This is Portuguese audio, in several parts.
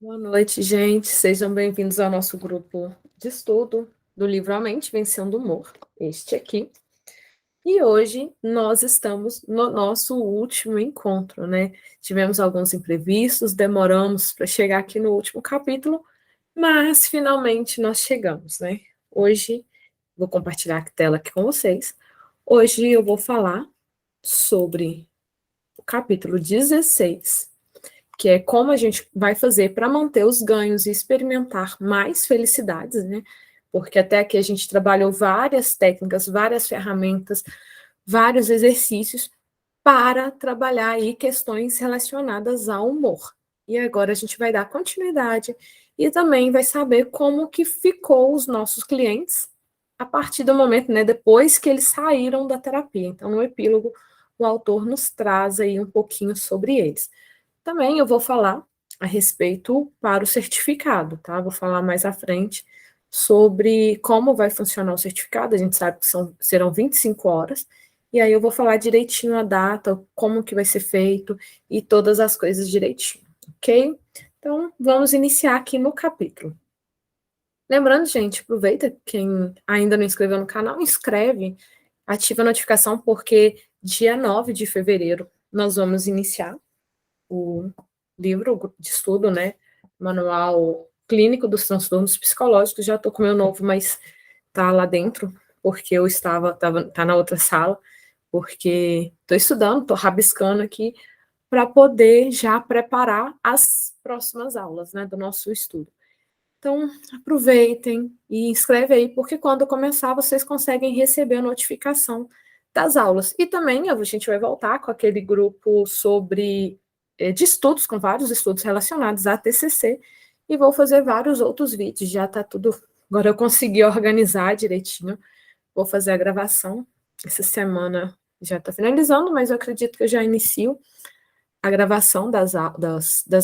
Boa noite, gente. Sejam bem-vindos ao nosso grupo de estudo do livro A Mente Vencendo o Humor, este aqui. E hoje nós estamos no nosso último encontro, né? Tivemos alguns imprevistos, demoramos para chegar aqui no último capítulo, mas finalmente nós chegamos, né? Hoje, vou compartilhar a tela aqui com vocês. Hoje eu vou falar sobre o capítulo 16, que é como a gente vai fazer para manter os ganhos e experimentar mais felicidades, né? Porque até aqui a gente trabalhou várias técnicas, várias ferramentas, vários exercícios para trabalhar aí questões relacionadas ao humor. E agora a gente vai dar continuidade e também vai saber como que ficou os nossos clientes a partir do momento, né, depois que eles saíram da terapia. Então, no epílogo, o autor nos traz aí um pouquinho sobre eles. Também eu vou falar a respeito para o certificado, tá? Vou falar mais à frente sobre como vai funcionar o certificado. A gente sabe que serão 25 horas. E aí eu vou falar direitinho a data, como que vai ser feito e todas as coisas direitinho, ok? Então, vamos iniciar aqui no capítulo. Lembrando, gente, aproveita, quem ainda não inscreveu no canal, inscreve, ativa a notificação, porque dia 9 de fevereiro nós vamos iniciar o livro de estudo, né? Manual Clínico dos Transtornos Psicológicos. Já estou com o meu novo, mas tá lá dentro, porque eu tá na outra sala, porque estou estudando, estou rabiscando aqui para poder já preparar as próximas aulas, né, do nosso estudo. Então, aproveitem e inscreve aí, porque quando começar, vocês conseguem receber a notificação das aulas. E também a gente vai voltar com aquele grupo sobre de estudos, com vários estudos relacionados à TCC, e vou fazer vários outros vídeos, já está tudo... Agora eu consegui organizar direitinho, vou fazer a gravação. Essa semana já está finalizando, mas eu acredito que eu já inicio a gravação das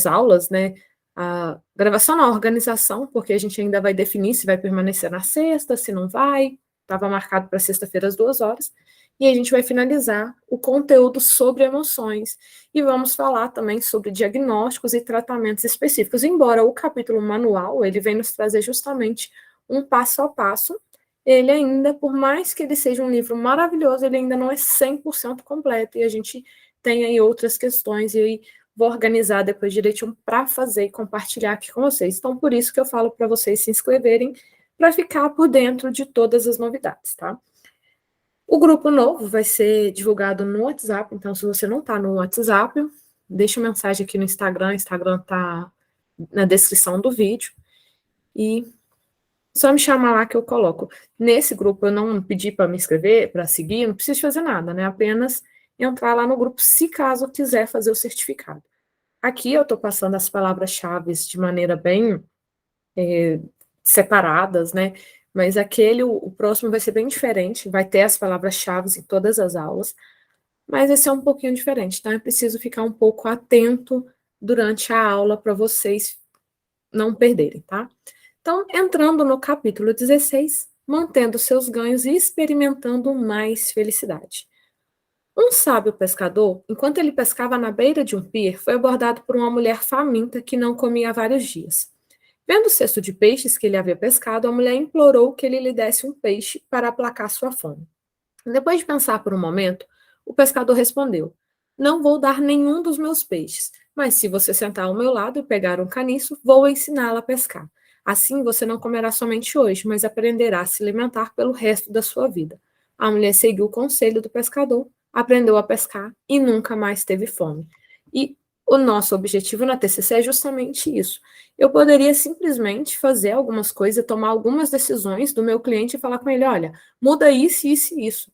aulas, né? A gravação na organização, porque a gente ainda vai definir se vai permanecer na sexta, se não vai. Estava marcado para sexta-feira às 2 horas. E a gente vai finalizar o conteúdo sobre emoções. E vamos falar também sobre diagnósticos e tratamentos específicos. Embora o capítulo manual, ele vem nos trazer justamente um passo a passo, ele ainda, por mais que ele seja um livro maravilhoso, ele ainda não é 100% completo. E a gente tem aí outras questões, e aí vou organizar depois direitinho para fazer e compartilhar aqui com vocês. Então, por isso que eu falo para vocês se inscreverem, para ficar por dentro de todas as novidades, tá? O grupo novo vai ser divulgado no WhatsApp, então se você não está no WhatsApp, deixa uma mensagem aqui no Instagram, o Instagram está na descrição do vídeo, e só me chamar lá que eu coloco. Nesse grupo eu não pedi para me inscrever, para seguir, não preciso fazer nada, né? Apenas entrar lá no grupo se caso quiser fazer o certificado. Aqui eu estou passando as palavras-chave de maneira bem separadas, né? Mas o próximo vai ser bem diferente, vai ter as palavras-chave em todas as aulas, mas esse é um pouquinho diferente, então é preciso ficar um pouco atento durante a aula para vocês não perderem, tá? Então, entrando no capítulo 16, mantendo seus ganhos e experimentando mais felicidade. Um sábio pescador, enquanto ele pescava na beira de um pier, foi abordado por uma mulher faminta que não comia há vários dias. Vendo o cesto de peixes que ele havia pescado, a mulher implorou que ele lhe desse um peixe para aplacar sua fome. Depois de pensar por um momento, o pescador respondeu: Não vou dar nenhum dos meus peixes, mas se você sentar ao meu lado e pegar um caniço, vou ensiná-la a pescar. Assim você não comerá somente hoje, mas aprenderá a se alimentar pelo resto da sua vida. A mulher seguiu o conselho do pescador, aprendeu a pescar e nunca mais teve fome. E o nosso objetivo na TCC é justamente isso. Eu poderia simplesmente fazer algumas coisas, tomar algumas decisões do meu cliente e falar com ele: olha, muda isso, isso e isso.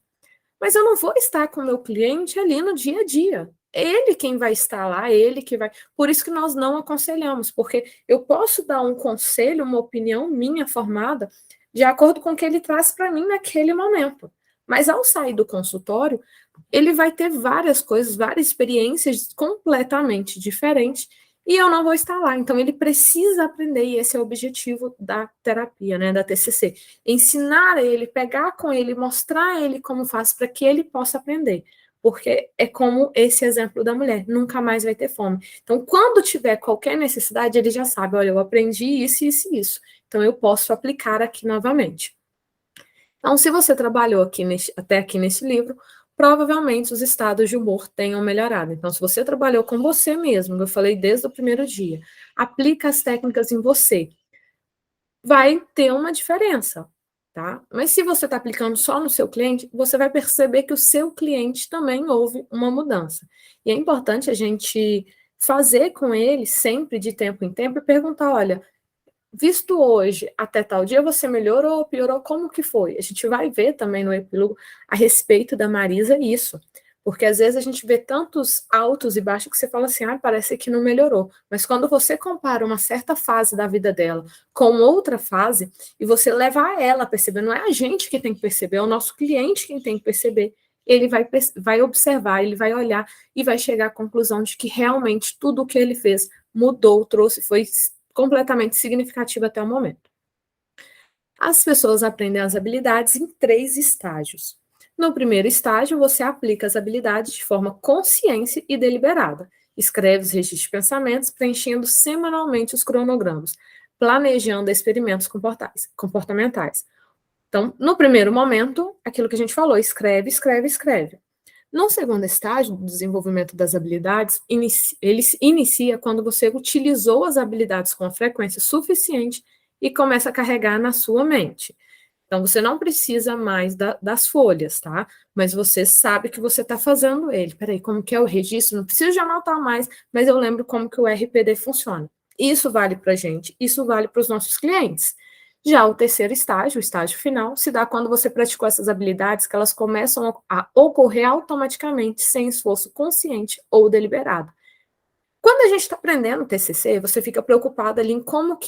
Mas eu não vou estar com o meu cliente ali no dia a dia. Ele quem vai estar lá, ele que vai. Por isso que nós não aconselhamos, porque eu posso dar um conselho, uma opinião minha formada, de acordo com o que ele traz para mim naquele momento. Mas ao sair do consultório, ele vai ter várias coisas, várias experiências completamente diferentes, e eu não vou estar lá. Então, ele precisa aprender, e esse é o objetivo da terapia, né, da TCC. Ensinar ele, pegar com ele, mostrar ele como faz, para que ele possa aprender. porque é como esse exemplo da mulher, nunca mais vai ter fome. Então, quando tiver qualquer necessidade, ele já sabe, olha, eu aprendi isso, isso e isso, então eu posso aplicar aqui novamente. Então, se você trabalhou até aqui nesse livro, provavelmente os estados de humor tenham melhorado. Então, se você trabalhou com você mesmo, eu falei desde o primeiro dia, aplica as técnicas em você, vai ter uma diferença, tá? Mas se você está aplicando só no seu cliente, você vai perceber que o seu cliente também houve uma mudança. E é importante a gente fazer com ele sempre, de tempo em tempo, e perguntar, olha, visto hoje até tal dia, você melhorou ou piorou? Como que foi? A gente vai ver também no epílogo a respeito da Marisa isso. Porque às vezes a gente vê tantos altos e baixos que você fala assim, ah, parece que não melhorou. Mas quando você compara uma certa fase da vida dela com outra fase, e você leva ela a perceber, não é a gente que tem que perceber, é o nosso cliente quem tem que perceber. Ele vai observar, ele vai olhar e vai chegar à conclusão de que realmente tudo o que ele fez mudou, trouxe, foi completamente significativo até o momento. As pessoas aprendem as habilidades em 3 estágios. No primeiro estágio, você aplica as habilidades de forma consciente e deliberada. Escreve os registros de pensamentos, preenchendo semanalmente os cronogramas, planejando experimentos comportamentais. Então, no primeiro momento, aquilo que a gente falou, escreve, escreve, escreve. No segundo estágio do desenvolvimento das habilidades, ele se inicia quando você utilizou as habilidades com a frequência suficiente e começa a carregar na sua mente. Então, você não precisa mais das folhas, tá? Mas você sabe que você está fazendo ele. Peraí, como que é o registro? Não preciso de anotar mais, mas eu lembro como que o RPD funciona. Isso vale para a gente, isso vale para os nossos clientes. Já o terceiro estágio, o estágio final, se dá quando você praticou essas habilidades que elas começam a ocorrer automaticamente, sem esforço consciente ou deliberado. Quando a gente está aprendendo o TCC, você fica preocupado ali em como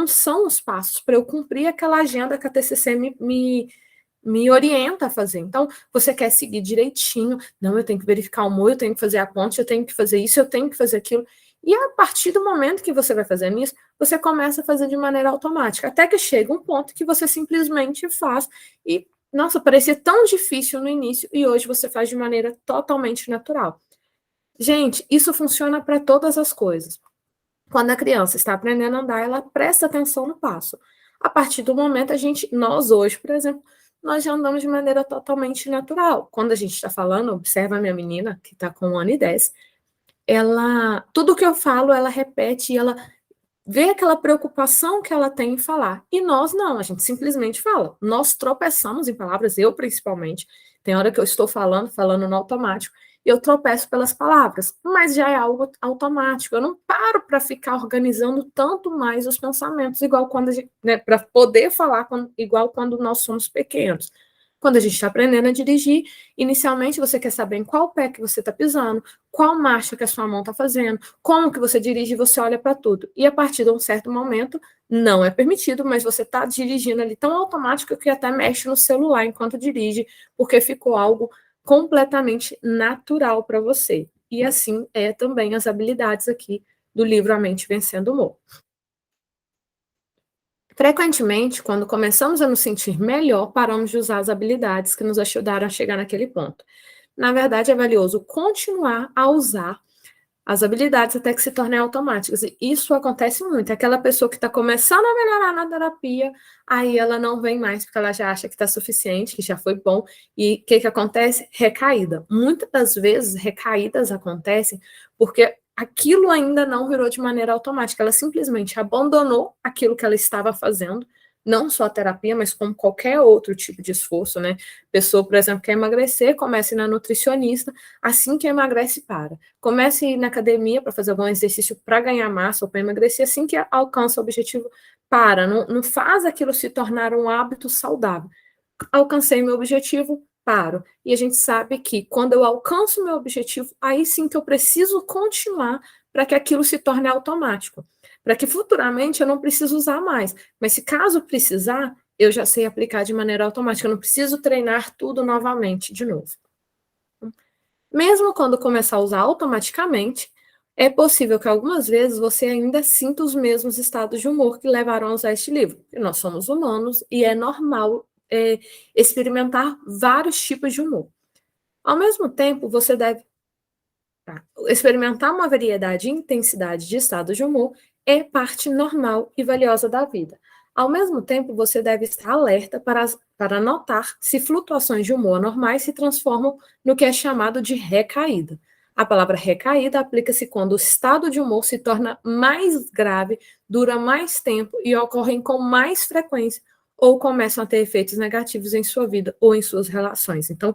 são os passos para eu cumprir aquela agenda que a TCC me orienta a fazer. Então, você quer seguir direitinho, não, eu tenho que verificar o humor, eu tenho que fazer a ponte, eu tenho que fazer isso, eu tenho que fazer aquilo. E a partir do momento que você vai fazendo isso, você começa a fazer de maneira automática, até que chega um ponto que você simplesmente faz e, nossa, parecia tão difícil no início e hoje você faz de maneira totalmente natural. Gente, isso funciona para todas as coisas. Quando a criança está aprendendo a andar, ela presta atenção no passo. A partir do momento, nós hoje, por exemplo, nós já andamos de maneira totalmente natural. Quando a gente está falando, observa a minha menina, que está com 1 ano e 10, tudo que eu falo, ela repete e ela vê aquela preocupação que ela tem em falar. E nós não, a gente simplesmente fala. Nós tropeçamos em palavras, eu principalmente. Tem hora que eu estou falando no automático, e eu tropeço pelas palavras, mas já é algo automático. Eu não paro para ficar organizando tanto mais os pensamentos, igual quando a gente, né, para poder falar igual quando nós somos pequenos. Quando a gente está aprendendo a dirigir, inicialmente você quer saber em qual pé que você está pisando, qual marcha que a sua mão está fazendo, como que você dirige, você olha para tudo. E a partir de um certo momento, não é permitido, mas você está dirigindo ali tão automático que até mexe no celular enquanto dirige, porque ficou algo completamente natural para você. E assim é também as habilidades aqui do livro A Mente Vencendo o Humor. Frequentemente, quando começamos a nos sentir melhor, paramos de usar as habilidades que nos ajudaram a chegar naquele ponto. Na verdade, é valioso continuar a usar as habilidades até que se tornem automáticas. E isso acontece muito. Aquela pessoa que está começando a melhorar na terapia, aí ela não vem mais, porque ela já acha que está suficiente, que já foi bom. E o que acontece? Recaída. Muitas das vezes, recaídas acontecem porque aquilo ainda não virou de maneira automática. Ela simplesmente abandonou aquilo que ela estava fazendo, não só a terapia, mas como qualquer outro tipo de esforço, né? Pessoa, por exemplo, quer emagrecer, começa a ir na nutricionista, assim que emagrece, para. Comece a ir na academia para fazer algum exercício para ganhar massa ou para emagrecer, assim que alcança o objetivo, para. Não faz aquilo se tornar um hábito saudável. Alcancei meu objetivo, paro. E a gente sabe que quando eu alcanço meu objetivo, aí sim que eu preciso continuar para que aquilo se torne automático. Para que futuramente eu não preciso usar mais. Mas se caso precisar, eu já sei aplicar de maneira automática. Eu não preciso treinar tudo novamente, de novo. Mesmo quando começar a usar automaticamente, é possível que algumas vezes você ainda sinta os mesmos estados de humor que levaram a usar este livro. E nós somos humanos e é normal experimentar vários tipos de humor. Ao mesmo tempo, você deve experimentar uma variedade e intensidade de estados de humor é parte normal e valiosa da vida. Ao mesmo tempo, você deve estar alerta para notar se flutuações de humor normais se transformam no que é chamado de recaída. A palavra recaída aplica-se quando o estado de humor se torna mais grave, dura mais tempo e ocorrem com mais frequência ou começam a ter efeitos negativos em sua vida ou em suas relações. Então,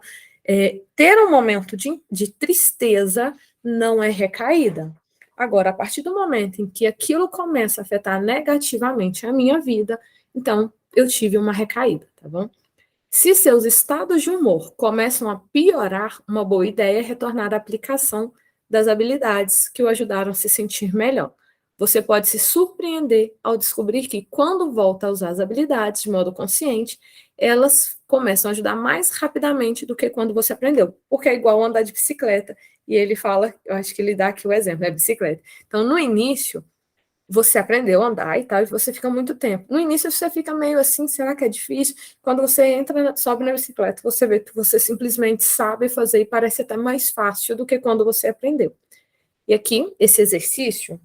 ter um momento de tristeza não é recaída. Agora, a partir do momento em que aquilo começa a afetar negativamente a minha vida, então eu tive uma recaída, tá bom? Se seus estados de humor começam a piorar, uma boa ideia é retornar à aplicação das habilidades que o ajudaram a se sentir melhor. Você pode se surpreender ao descobrir que, quando volta a usar as habilidades de modo consciente, elas começam a ajudar mais rapidamente do que quando você aprendeu. Porque é igual andar de bicicleta. E ele fala, eu acho que ele dá aqui o exemplo, é bicicleta. Então, no início, você aprendeu a andar e tal, e você fica muito tempo. No início você fica meio assim, será que é difícil? Quando você entra, sobe na bicicleta, você vê que você simplesmente sabe fazer e parece até mais fácil do que quando você aprendeu. E aqui, esse exercício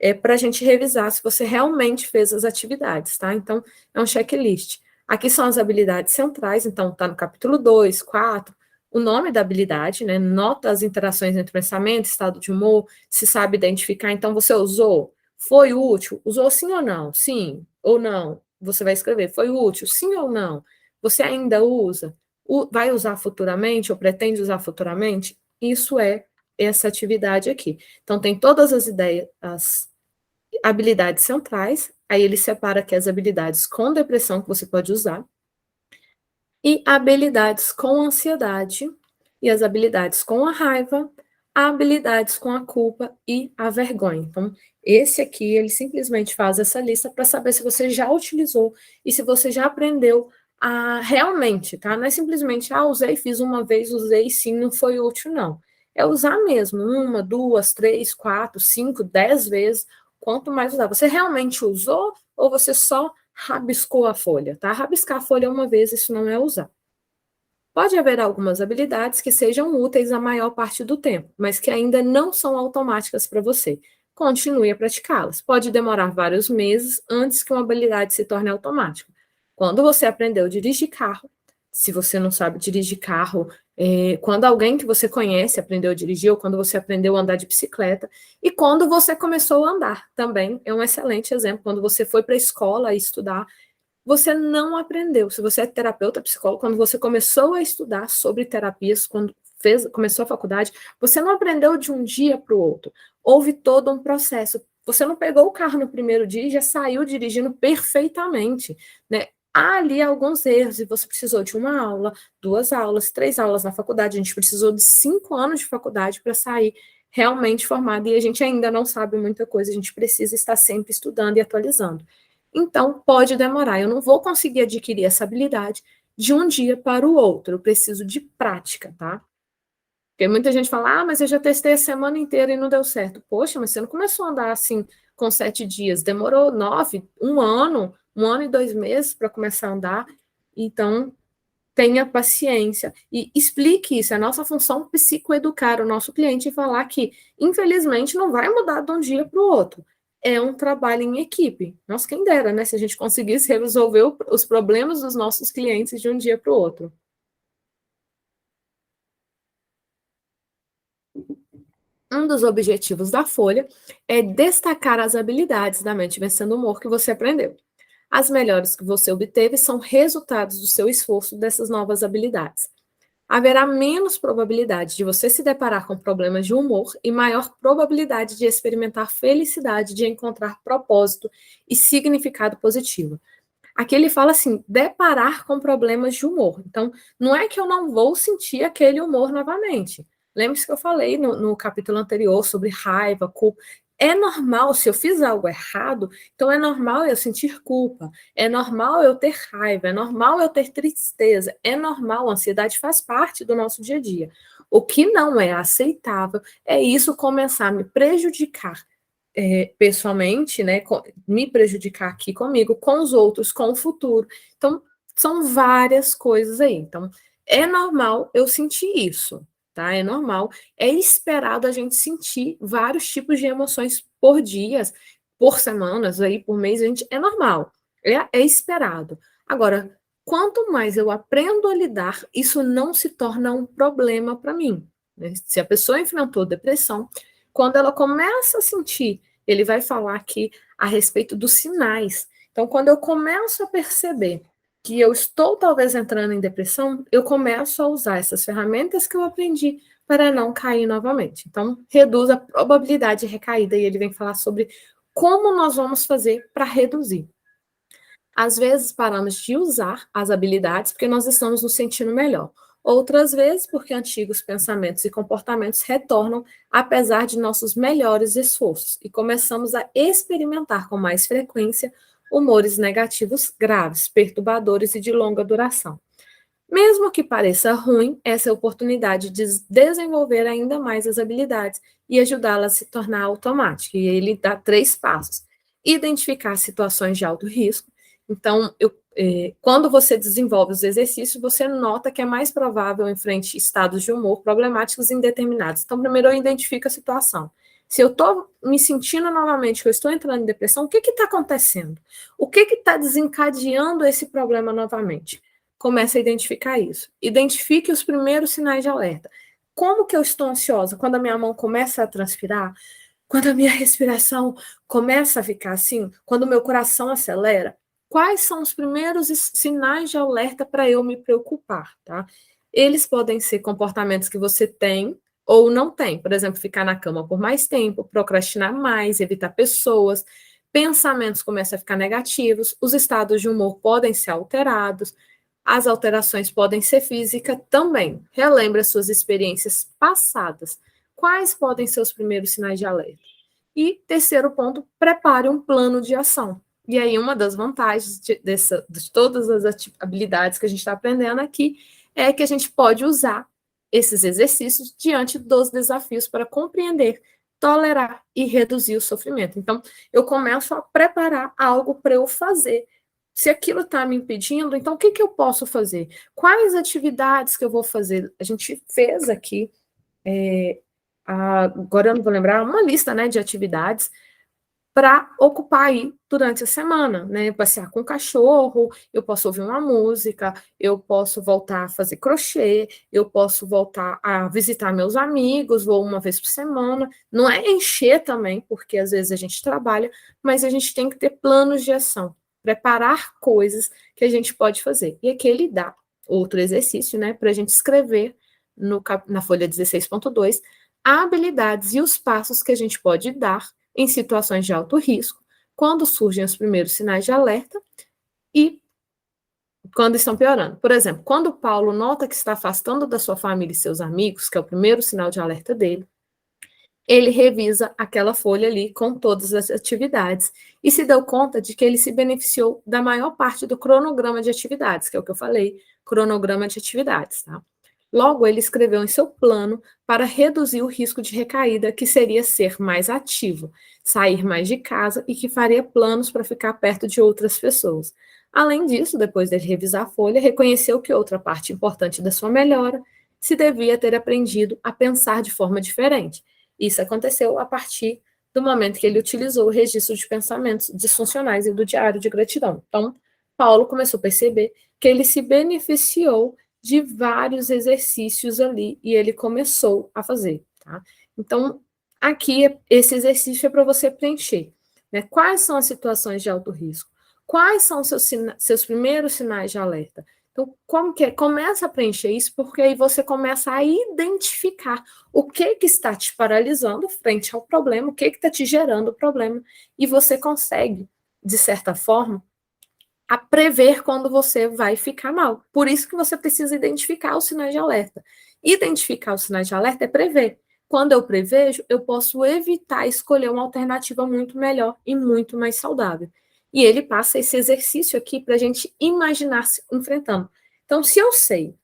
é para a gente revisar se você realmente fez as atividades, tá? Então, é um checklist. Aqui são as habilidades centrais, então tá no capítulo 2, 4, o nome da habilidade, né? Nota as interações entre pensamento, estado de humor, se sabe identificar, então você usou, foi útil, usou sim ou não? Sim ou não. Você vai escrever, foi útil, sim ou não? Você ainda usa? Vai usar futuramente ou pretende usar futuramente? Isso é essa atividade aqui. Então, tem todas as ideias, as habilidades centrais, aí ele separa aqui as habilidades com depressão que você pode usar, e habilidades com ansiedade, e as habilidades com a raiva, habilidades com a culpa e a vergonha. Então, esse aqui, ele simplesmente faz essa lista para saber se você já utilizou e se você já aprendeu a realmente, tá? Não é simplesmente, usei, fiz uma vez, usei, sim, não foi útil, não. É usar mesmo, 1, 2, 3, 4, 5, 10 vezes, quanto mais usar. Você realmente usou ou você só rabiscou a folha, tá? Rabiscar a folha uma vez, isso não é usar. Pode haver algumas habilidades que sejam úteis a maior parte do tempo, mas que ainda não são automáticas para você. Continue a praticá-las. Pode demorar vários meses antes que uma habilidade se torne automática. Quando você aprendeu a dirigir carro, se você não sabe dirigir carro, quando alguém que você conhece aprendeu a dirigir, ou quando você aprendeu a andar de bicicleta, e quando você começou a andar também, é um excelente exemplo. Quando você foi para a escola estudar, você não aprendeu. Se você é terapeuta, psicólogo, quando você começou a estudar sobre terapias, quando começou a faculdade, você não aprendeu de um dia para o outro. Houve todo um processo. Você não pegou o carro no primeiro dia e já saiu dirigindo perfeitamente, né? Há ali alguns erros e você precisou de uma aula, 2 aulas, 3 aulas na faculdade. A gente precisou de 5 anos de faculdade para sair realmente formado e a gente ainda não sabe muita coisa. A gente precisa estar sempre estudando e atualizando. Então, pode demorar. Eu não vou conseguir adquirir essa habilidade de um dia para o outro. Eu preciso de prática, tá? Porque muita gente fala, mas eu já testei a semana inteira e não deu certo. Poxa, mas você não começou a andar assim com 7 dias. Demorou 9, 1 ano e 2 meses para começar a andar. Então, tenha paciência e explique isso. É a nossa função psicoeducar o nosso cliente e falar que, infelizmente, não vai mudar de um dia para o outro. É um trabalho em equipe. Nossa, quem dera, né? Se a gente conseguisse resolver os problemas dos nossos clientes de um dia para o outro. Um dos objetivos da folha é destacar as habilidades da mente vencendo o humor que você aprendeu. As melhores que você obteve são resultados do seu esforço dessas novas habilidades. Haverá menos probabilidade de você se deparar com problemas de humor e maior probabilidade de experimentar felicidade, de encontrar propósito e significado positivo. Aqui ele fala assim, deparar com problemas de humor. Então, não é que eu não vou sentir aquele humor novamente. Lembre-se que eu falei no capítulo anterior sobre raiva, culpa. É normal, se eu fiz algo errado, então é normal eu sentir culpa, é normal eu ter raiva, é normal eu ter tristeza, é normal, a ansiedade faz parte do nosso dia a dia. O que não é aceitável é isso começar a me prejudicar pessoalmente, né, me prejudicar aqui comigo, com os outros, com o futuro. Então, são várias coisas aí. Então, é normal eu sentir isso, tá? É normal, é esperado a gente sentir vários tipos de emoções por dias, por semanas, aí por mês, é normal, é esperado. Agora, quanto mais eu aprendo a lidar, isso não se torna um problema para mim, né? Se a pessoa enfrentou depressão, quando ela começa a sentir, ele vai falar aqui a respeito dos sinais. Então, quando eu começo a perceber que eu estou talvez entrando em depressão, eu começo a usar essas ferramentas que eu aprendi para não cair novamente. Então, reduz a probabilidade de recaída e ele vem falar sobre como nós vamos fazer para reduzir. Às vezes paramos de usar as habilidades porque nós estamos nos sentindo melhor. Outras vezes porque antigos pensamentos e comportamentos retornam apesar de nossos melhores esforços e começamos a experimentar com mais frequência humores negativos graves, perturbadores e de longa duração. Mesmo que pareça ruim, essa é a oportunidade de desenvolver ainda mais as habilidades e ajudá-la a se tornar automática. E ele dá 3 passos. Identificar situações de alto risco. Então, quando você desenvolve os exercícios, você nota que é mais provável enfrentar estados de humor problemáticos indeterminados. Então, primeiro eu identifico a situação. Se eu estou me sentindo novamente que eu estou entrando em depressão, o que está acontecendo? O que está desencadeando esse problema novamente? Comece a identificar isso. Identifique os primeiros sinais de alerta. Como que eu estou ansiosa? Quando a minha mão começa a transpirar, quando a minha respiração começa a ficar assim, quando o meu coração acelera, quais são os primeiros sinais de alerta para eu me preocupar, tá? Eles podem ser comportamentos que você tem ou não tem. Por exemplo, ficar na cama por mais tempo, procrastinar mais, evitar pessoas, pensamentos começam a ficar negativos, os estados de humor podem ser alterados, as alterações podem ser físicas também. Relembre as suas experiências passadas. Quais podem ser os primeiros sinais de alerta? E terceiro ponto, prepare um plano de ação. E aí, uma das vantagens de todas as habilidades que a gente está aprendendo aqui é que a gente pode usar esses exercícios diante dos desafios para compreender, tolerar e reduzir o sofrimento. Então, eu começo a preparar algo para eu fazer. Se aquilo está me impedindo, então o que, que eu posso fazer? Quais atividades que eu vou fazer? A gente fez aqui, agora eu não vou lembrar, uma lista, né, de atividades para ocupar aí durante a semana, né? Passear com o cachorro, eu posso ouvir uma música, eu posso voltar a fazer crochê, eu posso voltar a visitar meus amigos, vou uma vez por semana. Não é encher também, porque às vezes a gente trabalha, mas a gente tem que ter planos de ação, preparar coisas que a gente pode fazer. E aqui ele dá outro exercício, né, para a gente escrever na folha 16.2 habilidades e os passos que a gente pode dar em situações de alto risco, quando surgem os primeiros sinais de alerta e quando estão piorando. Por exemplo, quando Paulo nota que está afastando da sua família e seus amigos, que é o primeiro sinal de alerta dele, ele revisa aquela folha ali com todas as atividades e se deu conta de que ele se beneficiou da maior parte do cronograma de atividades, que é o que eu falei, cronograma de atividades, tá? Logo, ele escreveu em seu plano para reduzir o risco de recaída, que seria ser mais ativo, sair mais de casa e que faria planos para ficar perto de outras pessoas. Além disso, depois de revisar a folha, reconheceu que outra parte importante da sua melhora se devia ter aprendido a pensar de forma diferente. Isso aconteceu a partir do momento que ele utilizou o registro de pensamentos disfuncionais e do diário de gratidão. Então, Paulo começou a perceber que ele se beneficiou de vários exercícios ali e ele começou a fazer, tá? Então, aqui, esse exercício é para você preencher, né? Quais são as situações de alto risco? Quais são os seus primeiros sinais de alerta? Então, como que é? Começa a preencher isso, porque aí você começa a identificar o que está te paralisando frente ao problema, o que está te gerando o problema, e você consegue, de certa forma, a prever quando você vai ficar mal. Por isso que você precisa identificar os sinais de alerta. Identificar os sinais de alerta é prever. Quando eu prevejo, eu posso evitar escolher uma alternativa muito melhor e muito mais saudável. E ele passa esse exercício aqui para a gente imaginar se enfrentando. Então, se eu sei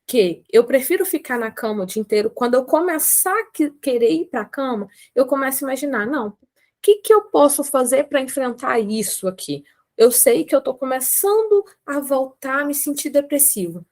que eu prefiro ficar na cama o dia inteiro, quando eu começar a querer ir para a cama, eu começo a imaginar, não, o que eu posso fazer para enfrentar isso aqui? Eu sei que eu estou começando a voltar a me sentir depressivo.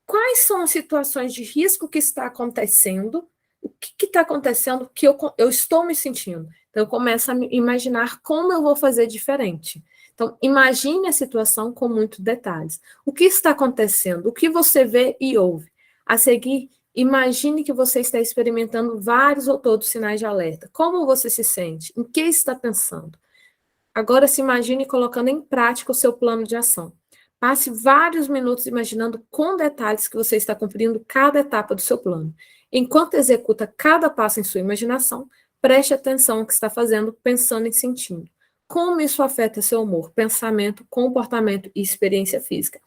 quais são as situações de risco que está acontecendo, o que está acontecendo que eu estou me sentindo. Então, eu começo a imaginar como eu vou fazer diferente. Então, imagine a situação com muitos detalhes. O que está acontecendo? O que você vê e ouve? A seguir, imagine que você está experimentando vários ou todos sinais de alerta. Como você se sente? Em que está pensando? Agora se imagine colocando em prática o seu plano de ação. Passe vários minutos imaginando com detalhes que você está cumprindo cada etapa do seu plano. Enquanto executa cada passo em sua imaginação, preste atenção ao que está fazendo, pensando e sentindo. Como isso afeta seu humor, pensamento, comportamento e experiência física.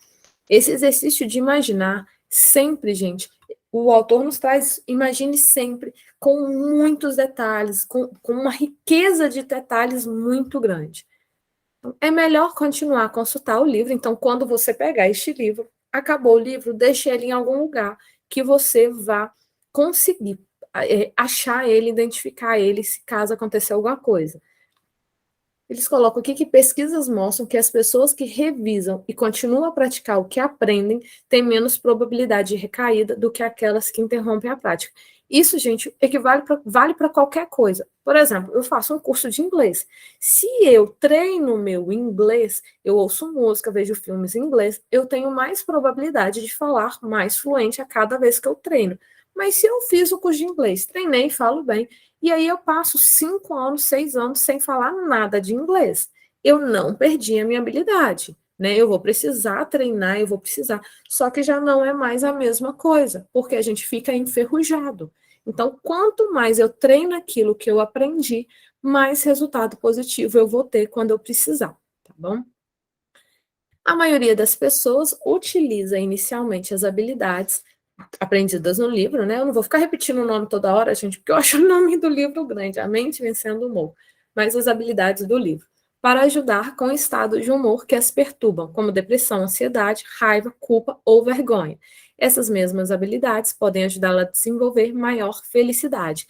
Esse exercício de imaginar sempre, gente, o autor nos traz, imagine sempre, com muitos detalhes, com uma riqueza de detalhes muito grande. É melhor continuar a consultar o livro. Então, quando você pegar este livro, acabou o livro, deixe ele em algum lugar que você vá conseguir achar ele, identificar ele, se caso acontecer alguma coisa. Eles colocam aqui que pesquisas mostram que as pessoas que revisam e continuam a praticar o que aprendem têm menos probabilidade de recaída do que aquelas que interrompem a prática. Isso, gente, vale para qualquer coisa. Por exemplo, eu faço um curso de inglês. Se eu treino meu inglês, eu ouço música, vejo filmes em inglês, eu tenho mais probabilidade de falar mais fluente a cada vez que eu treino. Mas se eu fiz o curso de inglês, treinei, falo bem, e aí eu passo 5 anos, 6 anos sem falar nada de inglês. Eu não perdi a minha habilidade, né? Eu vou precisar treinar, eu vou precisar. Só que já não é mais a mesma coisa, porque a gente fica enferrujado. Então, quanto mais eu treino aquilo que eu aprendi, mais resultado positivo eu vou ter quando eu precisar, tá bom? A maioria das pessoas utiliza inicialmente as habilidades aprendidas no livro, né? Eu não vou ficar repetindo o nome toda hora, gente, porque eu acho o nome do livro grande, A Mente Vencendo o Humor, mas as habilidades do livro, para ajudar com estados de humor que as perturbam, como depressão, ansiedade, raiva, culpa ou vergonha. Essas mesmas habilidades podem ajudá-la a desenvolver maior felicidade.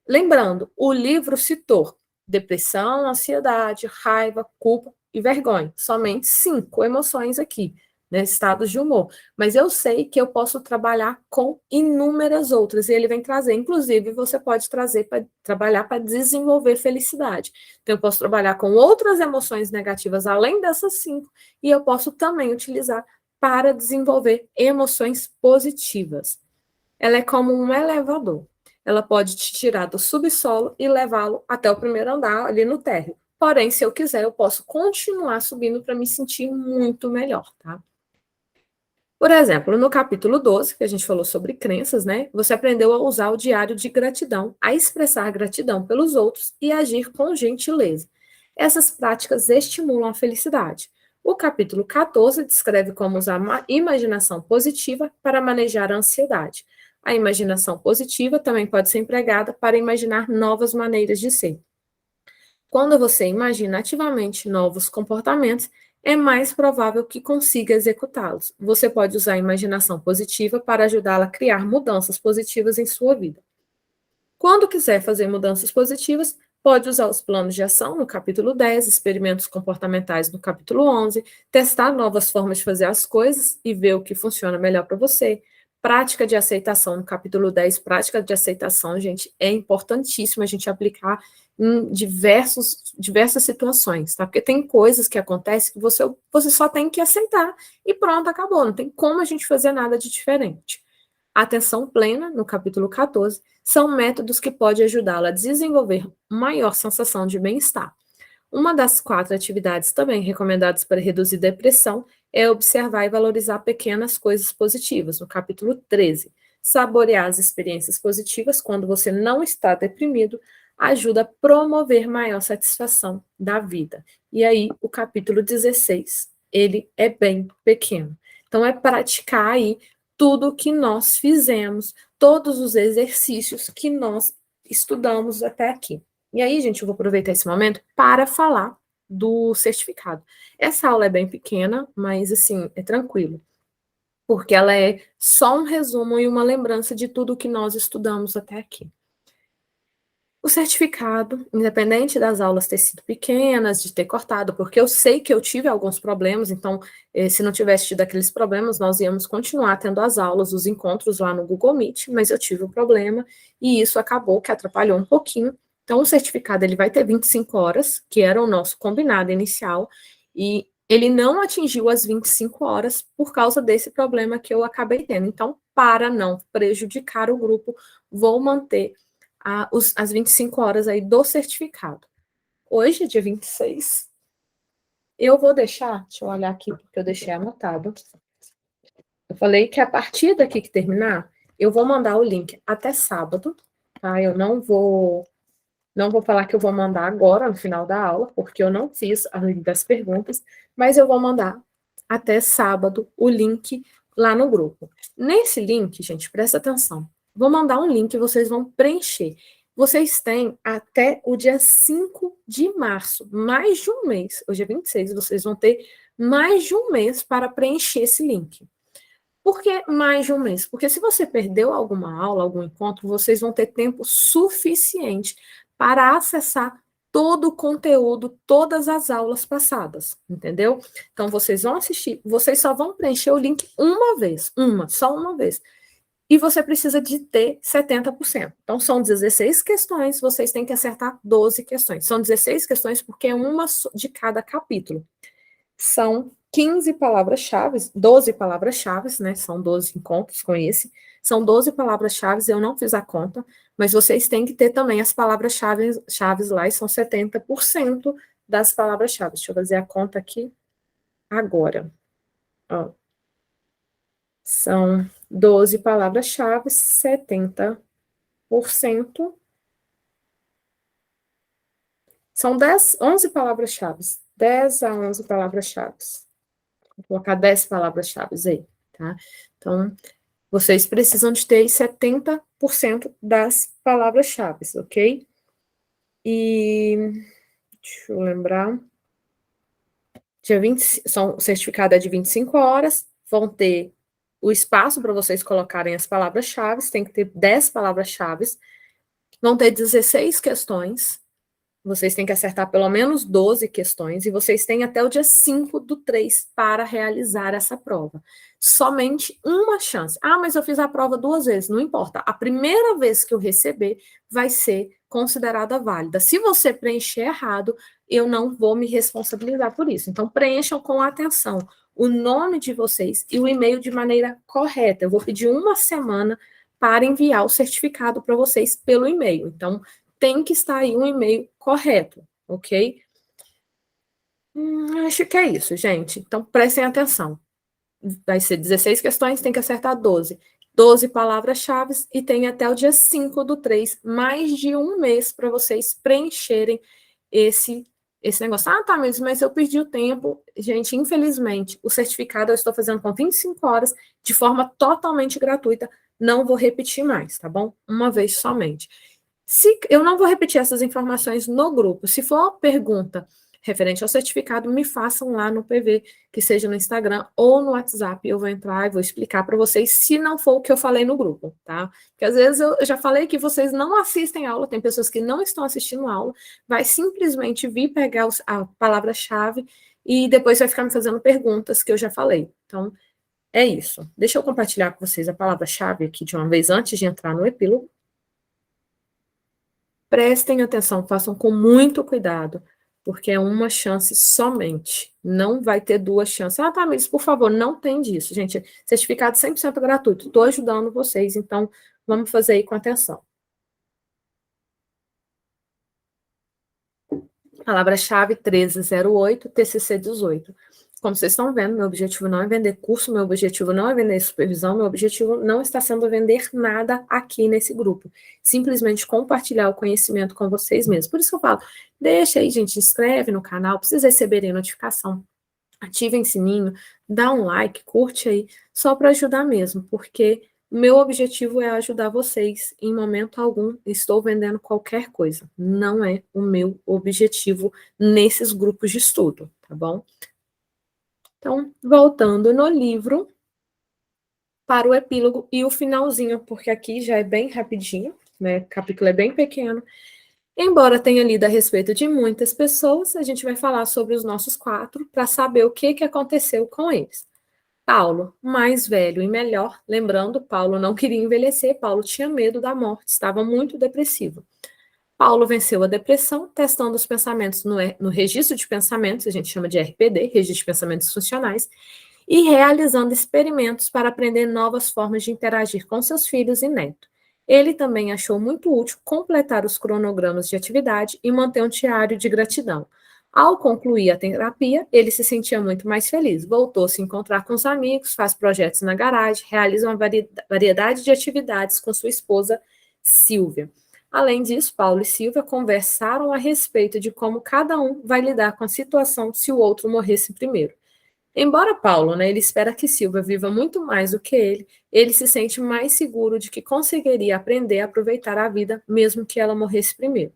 Lembrando, o livro citou depressão, ansiedade, raiva, culpa e vergonha. Somente 5 emoções aqui, né? Estados de humor. Mas eu sei que eu posso trabalhar com inúmeras outras, e ele vem trazer, inclusive, você pode trazer para trabalhar para desenvolver felicidade. Então, eu posso trabalhar com outras emoções negativas além dessas 5, e eu posso também utilizar para desenvolver emoções positivas. Ela é como um elevador. Ela pode te tirar do subsolo e levá-lo até o primeiro andar, ali no térreo. Porém, se eu quiser, eu posso continuar subindo para me sentir muito melhor, tá? Por exemplo, no capítulo 12, que a gente falou sobre crenças, né? Você aprendeu a usar o diário de gratidão, a expressar gratidão pelos outros e agir com gentileza. Essas práticas estimulam a felicidade. O capítulo 14 descreve como usar a imaginação positiva para manejar a ansiedade. A imaginação positiva também pode ser empregada para imaginar novas maneiras de ser. Quando você imagina ativamente novos comportamentos, é mais provável que consiga executá-los. Você pode usar a imaginação positiva para ajudá-la a criar mudanças positivas em sua vida. Quando quiser fazer mudanças positivas, pode usar os planos de ação no capítulo 10, experimentos comportamentais no capítulo 11, testar novas formas de fazer as coisas e ver o que funciona melhor para você. Prática de aceitação no capítulo 10, prática de aceitação, gente, é importantíssimo a gente aplicar em diversas situações, tá? Porque tem coisas que acontecem que você só tem que aceitar e pronto, acabou. Não tem como a gente fazer nada de diferente. Atenção plena, no capítulo 14, são métodos que podem ajudá-la a desenvolver maior sensação de bem-estar. Uma das 4 atividades também recomendadas para reduzir depressão é observar e valorizar pequenas coisas positivas, no capítulo 13. Saborear as experiências positivas quando você não está deprimido ajuda a promover maior satisfação da vida. E aí, o capítulo 16, ele é bem pequeno. Então, é praticar aí tudo o que nós fizemos, todos os exercícios que nós estudamos até aqui. E aí, gente, eu vou aproveitar esse momento para falar do certificado. Essa aula é bem pequena, mas, assim, é tranquilo, porque ela é só um resumo e uma lembrança de tudo que nós estudamos até aqui. O certificado, independente das aulas ter sido pequenas, de ter cortado, porque eu sei que eu tive alguns problemas, então, se não tivesse tido aqueles problemas, nós íamos continuar tendo as aulas, os encontros lá no Google Meet, mas eu tive um problema, e isso acabou que atrapalhou um pouquinho. Então, o certificado, ele vai ter 25 horas, que era o nosso combinado inicial, e ele não atingiu as 25 horas por causa desse problema que eu acabei tendo. Então, para não prejudicar o grupo, vou manter as 25 horas aí do certificado. Hoje, dia 26, eu vou deixar, deixa eu olhar aqui, porque eu deixei anotado. Eu falei que a partir daqui que terminar, eu vou mandar o link até sábado, tá? Eu não vou falar que eu vou mandar agora, no final da aula, porque eu não fiz a lista das perguntas, mas eu vou mandar até sábado o link lá no grupo. Nesse link, gente, presta atenção. Vou mandar um link e vocês vão preencher. Vocês têm até o dia 5 de março, mais de um mês. Hoje é 26, vocês vão ter mais de um mês para preencher esse link. Por que mais de um mês? Porque se você perdeu alguma aula, algum encontro, vocês vão ter tempo suficiente para acessar todo o conteúdo, todas as aulas passadas, entendeu? Então, vocês vão assistir, vocês só vão preencher o link uma vez, só uma vez. E você precisa de ter 70%. Então, são 16 questões, vocês têm que acertar 12 questões. São 16 questões porque é uma de cada capítulo. São 15 palavras-chave, 12 palavras-chave, né? São 12 encontros com esse. São 12 palavras-chave, eu não fiz a conta, mas vocês têm que ter também as palavras-chave lá, e são 70% das palavras-chave. Deixa eu fazer a conta aqui agora. Ó. São 12 palavras-chave, 70%. São 11 palavras-chave. 10 a 11 palavras-chave. Vou colocar 10 palavras-chave aí, tá? Então, vocês precisam de ter 70% das palavras-chave, ok? E deixa eu lembrar. Dia 20, o certificado é de 25 horas, vão ter o espaço para vocês colocarem as palavras-chave, tem que ter 10 palavras-chave, vão ter 16 questões, vocês têm que acertar pelo menos 12 questões, e vocês têm até o dia 5/3 para realizar essa prova. Somente uma chance. Ah, mas eu fiz a prova 2 vezes. Não importa. A primeira vez que eu receber vai ser considerada válida. Se você preencher errado, eu não vou me responsabilizar por isso. Então, preencham com atenção o nome de vocês e o e-mail de maneira correta. Eu vou pedir uma semana para enviar o certificado para vocês pelo e-mail. Então, tem que estar aí um e-mail correto, ok? Acho que é isso, gente. Então, prestem atenção. Vai ser 16 questões, tem que acertar 12. 12 palavras-chave e tem até o dia 5/3, mais de um mês para vocês preencherem esse negócio. Ah, tá, mas eu perdi o tempo. Gente, infelizmente, o certificado eu estou fazendo com 25 horas, de forma totalmente gratuita. Não vou repetir mais, tá bom? Uma vez somente. Eu não vou repetir essas informações no grupo. Se for pergunta referente ao certificado, me façam lá no PV, que seja no Instagram ou no WhatsApp. Eu vou entrar e vou explicar para vocês, se não for o que eu falei no grupo, tá? Porque às vezes eu já falei que vocês não assistem aula, tem pessoas que não estão assistindo aula, vai simplesmente vir pegar a palavra-chave e depois vai ficar me fazendo perguntas que eu já falei. Então, é isso. Deixa eu compartilhar com vocês a palavra-chave aqui de uma vez antes de entrar no epílogo. Prestem atenção, façam com muito cuidado, porque é uma chance somente. Não vai ter duas chances. Ah, tá, mas por favor, não tem disso. Gente, certificado 100% gratuito. Estou ajudando vocês, então vamos fazer aí com atenção. Palavra-chave 1308, TCC 18. Como vocês estão vendo, meu objetivo não é vender curso, meu objetivo não é vender supervisão, meu objetivo não está sendo vender nada aqui nesse grupo. Simplesmente compartilhar o conhecimento com vocês mesmos. Por isso que eu falo, deixa aí, gente, inscreve no canal, para vocês receberem notificação. Ativem o sininho, dá um like, curte aí, só para ajudar mesmo, porque meu objetivo é ajudar vocês. Em momento algum, estou vendendo qualquer coisa. Não é o meu objetivo nesses grupos de estudo, tá bom? Então, voltando no livro, para o epílogo e o finalzinho, porque aqui já é bem rapidinho, né? O capítulo é bem pequeno. Embora tenha lido a respeito de muitas pessoas, a gente vai falar sobre os nossos 4 para saber o que aconteceu com eles. Paulo, mais velho e melhor, lembrando, Paulo não queria envelhecer, Paulo tinha medo da morte, estava muito depressivo. Paulo venceu a depressão testando os pensamentos no registro de pensamentos, a gente chama de RPD, registro de pensamentos funcionais, e realizando experimentos para aprender novas formas de interagir com seus filhos e netos. Ele também achou muito útil completar os cronogramas de atividade e manter um diário de gratidão. Ao concluir a terapia, ele se sentia muito mais feliz. Voltou a se encontrar com os amigos, faz projetos na garagem, realiza uma variedade de atividades com sua esposa Silvia. Além disso, Paulo e Silvia conversaram a respeito de como cada um vai lidar com a situação se o outro morresse primeiro. Embora Paulo, ele espera que Silvia viva muito mais do que ele se sente mais seguro de que conseguiria aprender a aproveitar a vida, mesmo que ela morresse primeiro.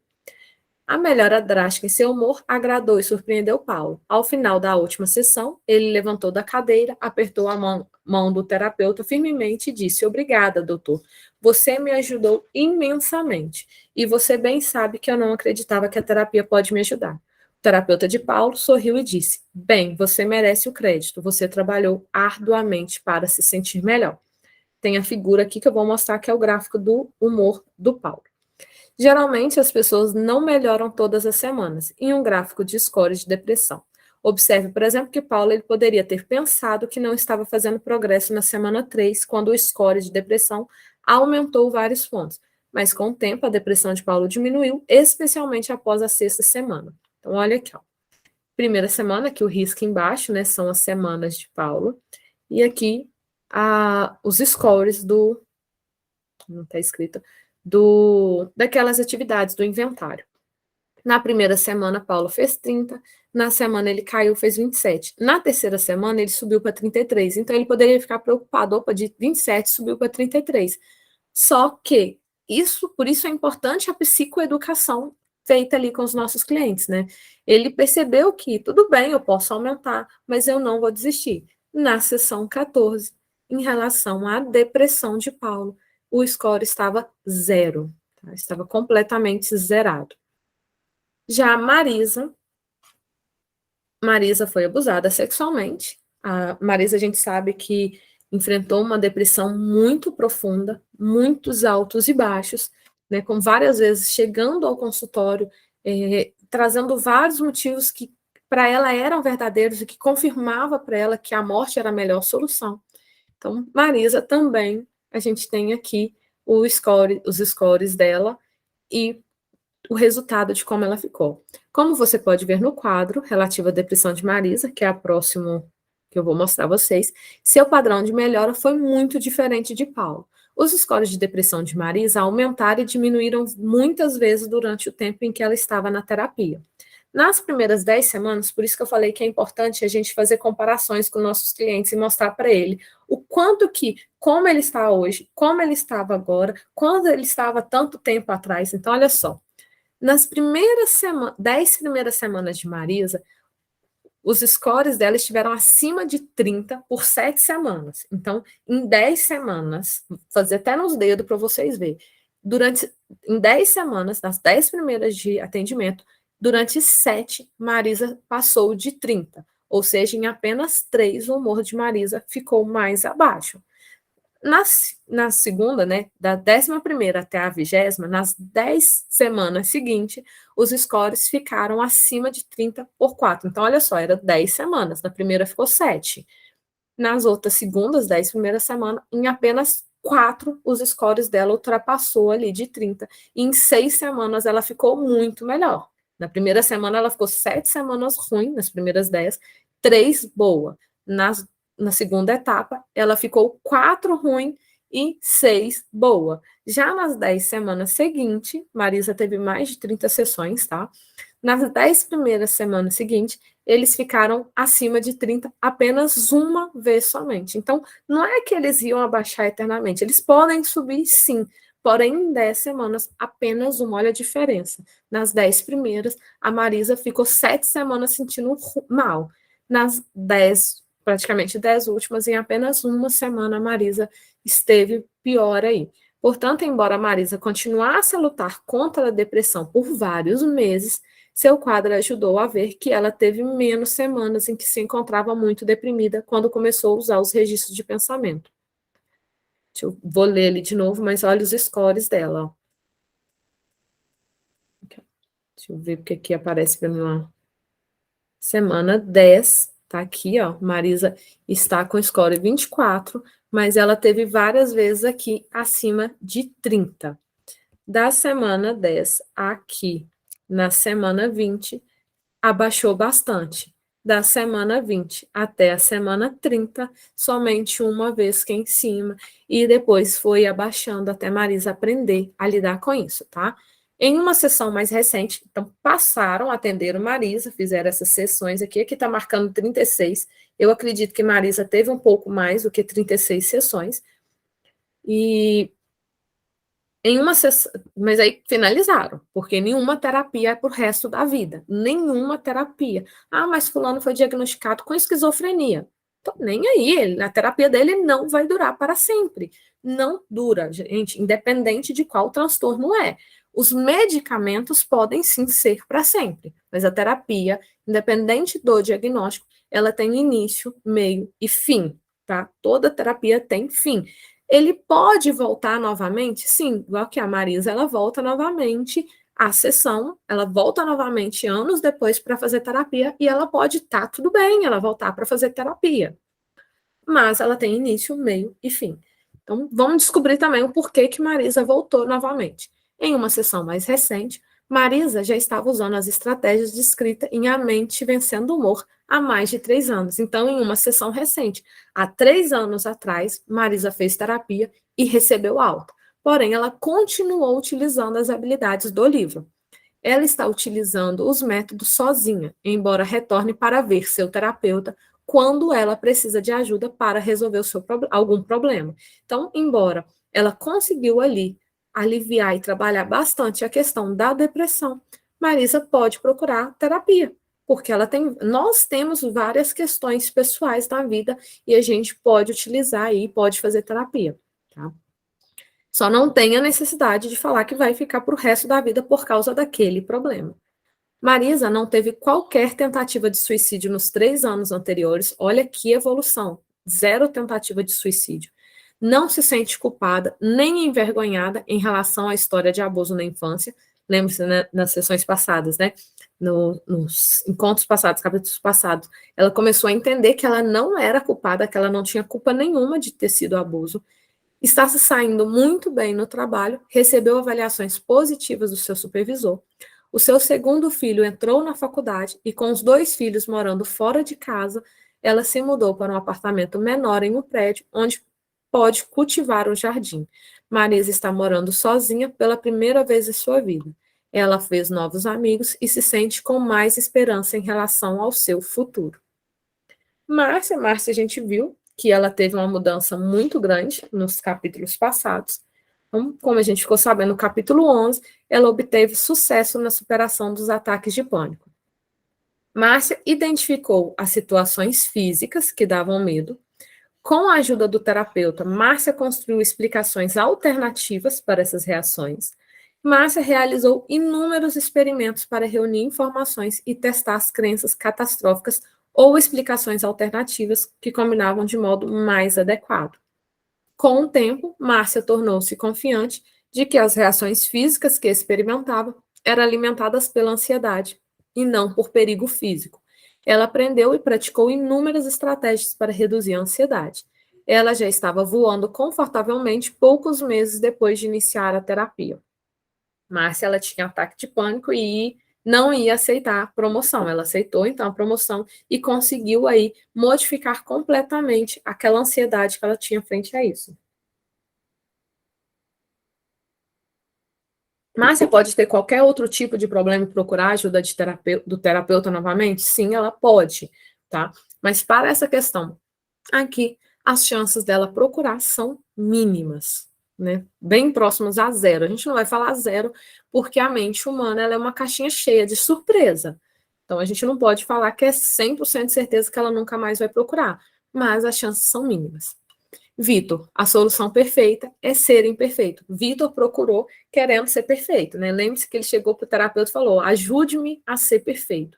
A melhora drástica em seu humor agradou e surpreendeu Paulo. Ao final da última sessão, ele levantou da cadeira, apertou a mão do terapeuta firmemente e disse: Obrigada, doutor. Você me ajudou imensamente. E você bem sabe que eu não acreditava que a terapia pode me ajudar. O terapeuta de Paulo sorriu e disse: Bem, você merece o crédito. Você trabalhou arduamente para se sentir melhor. Tem a figura aqui que eu vou mostrar, que é o gráfico do humor do Paulo. Geralmente, as pessoas não melhoram todas as semanas, em um gráfico de score de depressão. Observe, por exemplo, que Paulo ele poderia ter pensado que não estava fazendo progresso na semana 3, quando o score de depressão aumentou vários pontos. Mas, com o tempo, a depressão de Paulo diminuiu, especialmente após a 6ª semana. Então, olha aqui, ó. Primeira semana, que o risco embaixo, são as semanas de Paulo. E aqui, os scores do... Não está escrito daquelas atividades do inventário. Na primeira semana, Paulo fez 30, na semana ele caiu, fez 27. Na terceira semana, ele subiu para 33, então ele poderia ficar preocupado, opa, de 27 subiu para 33. Só que, por isso é importante a psicoeducação feita ali com os nossos clientes, Ele percebeu que, tudo bem, eu posso aumentar, mas eu não vou desistir. Na sessão 14, em relação à depressão de Paulo, o score estava 0, tá? Estava completamente zerado. Já Marisa foi abusada sexualmente. A Marisa, a gente sabe que enfrentou uma depressão muito profunda, muitos altos e baixos, com várias vezes chegando ao consultório, trazendo vários motivos que para ela eram verdadeiros e que confirmava para ela que a morte era a melhor solução. Então, Marisa também, a gente tem aqui os scores dela e o resultado de como ela ficou. Como você pode ver no quadro relativo à depressão de Marisa, que é a próxima que eu vou mostrar a vocês, seu padrão de melhora foi muito diferente de Paulo. Os scores de depressão de Marisa aumentaram e diminuíram muitas vezes durante o tempo em que ela estava na terapia. Nas primeiras 10 semanas, por isso que eu falei que é importante a gente fazer comparações com nossos clientes e mostrar para ele o quanto que, como ele está hoje, como ele estava agora, quando ele estava tanto tempo atrás. Então, olha só, nas 10 primeiras semanas de Marisa, os scores dela estiveram acima de 30 por 7 semanas. Então, em 10 semanas, vou fazer até nos dedos para vocês verem, em 10 semanas, nas 10 primeiras de atendimento, durante 7, Marisa passou de 30. Ou seja, em apenas 3, o humor de Marisa ficou mais abaixo. Na segunda, da 11ª até a 20ª, nas 10 semanas seguintes, os scores ficaram acima de 30 por 4. Então, olha só, era 10 semanas. Na primeira ficou 7. Nas outras segundas, 10 primeiras semanas, em apenas 4, os scores dela ultrapassou ali de 30. E em 6 semanas, ela ficou muito melhor. Na primeira semana, ela ficou 7 semanas ruim, nas primeiras 10, 3 boa. Na segunda etapa, ela ficou 4 ruim e 6 boa. Já nas 10 semanas seguintes, Marisa teve mais de 30 sessões, tá? Nas 10 primeiras semanas seguintes, eles ficaram acima de 30 apenas uma vez somente. Então, não é que eles iam abaixar eternamente, eles podem subir sim, porém, em 10 semanas, apenas uma. Olha a diferença. Nas 10 primeiras, a Marisa ficou 7 semanas sentindo mal. Nas 10, praticamente 10 últimas, em apenas uma semana, a Marisa esteve pior aí. Portanto, embora Marisa continuasse a lutar contra a depressão por vários meses, seu quadro ajudou a ver que ela teve menos semanas em que se encontrava muito deprimida quando começou a usar os registros de pensamento. Vou ler ele de novo, mas olha os scores dela. Ó. Deixa eu ver porque aqui aparece para mim uma semana 10, tá aqui, ó. Marisa está com score 24, mas ela teve várias vezes aqui acima de 30. Da semana 10 aqui na semana 20, abaixou bastante. Da semana 20 até a semana 30, somente uma vez que em cima, e depois foi abaixando até Marisa aprender a lidar com isso, tá? Em uma sessão mais recente, então passaram, atenderam Marisa, fizeram essas sessões aqui tá marcando 36. Eu acredito que Marisa teve um pouco mais do que 36 sessões, e em uma sessão, mas aí finalizaram, porque nenhuma terapia é pro resto da vida. Nenhuma terapia. Ah, mas fulano foi diagnosticado com esquizofrenia. Tô nem aí, a terapia dele não vai durar para sempre. Não dura, gente, independente de qual transtorno é. Os medicamentos podem sim ser para sempre, mas a terapia, independente do diagnóstico, ela tem início, meio e fim, tá? Toda terapia tem fim. Ele pode voltar novamente? Sim, igual que a Marisa, ela volta novamente à sessão, ela volta novamente anos depois para fazer terapia e ela pode estar tudo bem, ela voltar para fazer terapia. Mas ela tem início, meio e fim. Então, vamos descobrir também o porquê que Marisa voltou novamente. Em uma sessão mais recente, Marisa já estava usando as estratégias de escrita em A Mente Vencendo o Humor há mais de 3 anos. Então, em uma sessão recente, há 3 anos atrás, Marisa fez terapia e recebeu alta. Porém, ela continuou utilizando as habilidades do livro. Ela está utilizando os métodos sozinha, embora retorne para ver seu terapeuta quando ela precisa de ajuda para resolver algum problema. Então, embora ela conseguiu ali aliviar e trabalhar bastante a questão da depressão, Marisa pode procurar terapia, porque nós temos várias questões pessoais na vida e a gente pode utilizar e pode fazer terapia, tá? Só não tem a necessidade de falar que vai ficar para o resto da vida por causa daquele problema. Marisa não teve qualquer tentativa de suicídio nos 3 anos anteriores. Olha que evolução. 0 tentativa de suicídio. Não se sente culpada nem envergonhada em relação à história de abuso na infância. Lembre-se, né, nas sessões passadas, né? Nos encontros passados, capítulos passados, ela começou a entender que ela não era culpada, que ela não tinha culpa nenhuma de ter sido abuso. Está se saindo muito bem no trabalho, recebeu avaliações positivas do seu supervisor. O seu segundo filho entrou na faculdade e, com os 2 filhos morando fora de casa, ela se mudou para um apartamento menor em um prédio, onde pode cultivar um jardim. Marisa está morando sozinha pela primeira vez em sua vida. Ela fez novos amigos e se sente com mais esperança em relação ao seu futuro. Márcia, a gente viu que ela teve uma mudança muito grande nos capítulos passados. Então, como a gente ficou sabendo, no capítulo 11, ela obteve sucesso na superação dos ataques de pânico. Márcia identificou as situações físicas que davam medo. Com a ajuda do terapeuta, Márcia construiu explicações alternativas para essas reações. Márcia realizou inúmeros experimentos para reunir informações e testar as crenças catastróficas ou explicações alternativas que combinavam de modo mais adequado. Com o tempo, Márcia tornou-se confiante de que as reações físicas que experimentava eram alimentadas pela ansiedade e não por perigo físico. Ela aprendeu e praticou inúmeras estratégias para reduzir a ansiedade. Ela já estava voando confortavelmente poucos meses depois de iniciar a terapia. Márcia, ela tinha ataque de pânico e não ia aceitar a promoção. Ela aceitou, então, a promoção e conseguiu aí modificar completamente aquela ansiedade que ela tinha frente a isso. Márcia pode ter qualquer outro tipo de problema e procurar ajuda do terapeuta novamente? Sim, ela pode, tá? Mas para essa questão aqui, as chances dela procurar são mínimas, né? Bem próximas a 0. A gente não vai falar 0, porque a mente humana ela é uma caixinha cheia de surpresa. Então, a gente não pode falar que é 100% de certeza que ela nunca mais vai procurar, mas as chances são mínimas. Vitor, a solução perfeita é ser imperfeito. Vitor procurou querendo ser perfeito, né? Lembre-se que ele chegou para o terapeuta e falou: ajude-me a ser perfeito.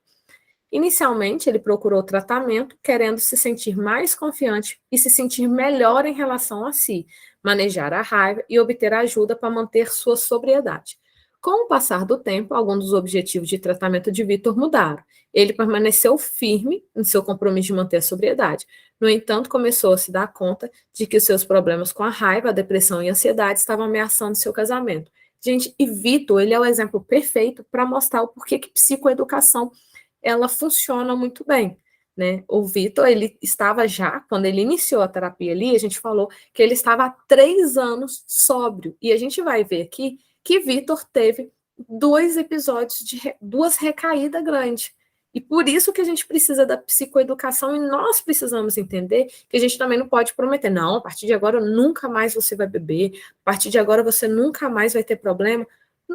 Inicialmente, ele procurou tratamento, querendo se sentir mais confiante e se sentir melhor em relação a si, manejar a raiva e obter ajuda para manter sua sobriedade. Com o passar do tempo, alguns dos objetivos de tratamento de Vitor mudaram. Ele permaneceu firme em seu compromisso de manter a sobriedade. No entanto, começou a se dar conta de que os seus problemas com a raiva, a depressão e a ansiedade estavam ameaçando seu casamento. Gente, e Vitor, ele é o exemplo perfeito para mostrar o porquê que psicoeducação ela funciona muito bem, né? O Vitor, ele estava já, quando ele iniciou a terapia ali, a gente falou que ele estava há 3 anos sóbrio, e a gente vai ver aqui que Vitor teve 2 episódios de 2 recaídas grandes, e por isso que a gente precisa da psicoeducação, e nós precisamos entender que a gente também não pode prometer, não, a partir de agora nunca mais você vai beber, a partir de agora você nunca mais vai ter problema.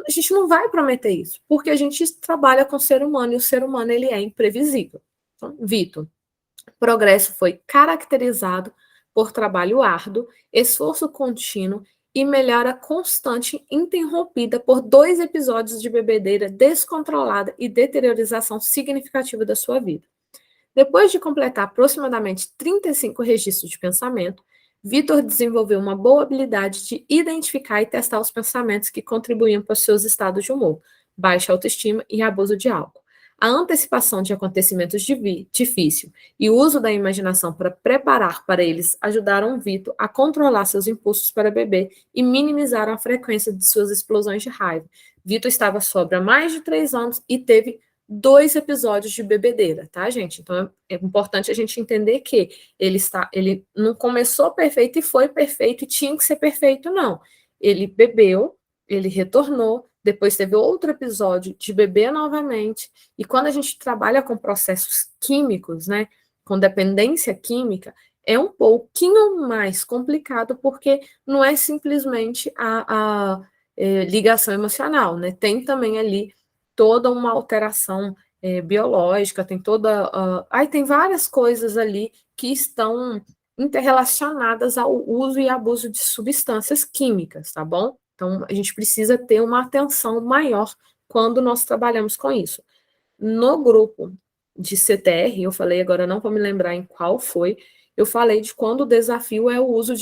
A gente não vai prometer isso, porque a gente trabalha com o ser humano e o ser humano ele é imprevisível. Então, Vitor, progresso foi caracterizado por trabalho árduo, esforço contínuo e melhora constante interrompida por 2 episódios de bebedeira descontrolada e deteriorização significativa da sua vida. Depois de completar aproximadamente 35 registros de pensamento, Vitor desenvolveu uma boa habilidade de identificar e testar os pensamentos que contribuíam para os seus estados de humor, baixa autoestima e abuso de álcool. A antecipação de acontecimentos difíceis e o uso da imaginação para preparar para eles ajudaram Vitor a controlar seus impulsos para beber e minimizaram a frequência de suas explosões de raiva. Vitor estava sóbrio há mais de 3 anos e teve 2 episódios de bebedeira, tá, gente? Então é importante a gente entender que ele não começou perfeito e foi perfeito e tinha que ser perfeito, não. Ele bebeu, ele retornou, depois teve outro episódio de beber novamente, e quando a gente trabalha com processos químicos, né, com dependência química, é um pouquinho mais complicado, porque não é simplesmente a ligação emocional, né? Tem também ali toda uma alteração biológica, tem toda. Tem várias coisas ali que estão interrelacionadas ao uso e abuso de substâncias químicas, tá bom? Então, a gente precisa ter uma atenção maior quando nós trabalhamos com isso. No grupo de CTR, eu falei, agora não vou me lembrar em qual foi, eu falei de quando o desafio é o uso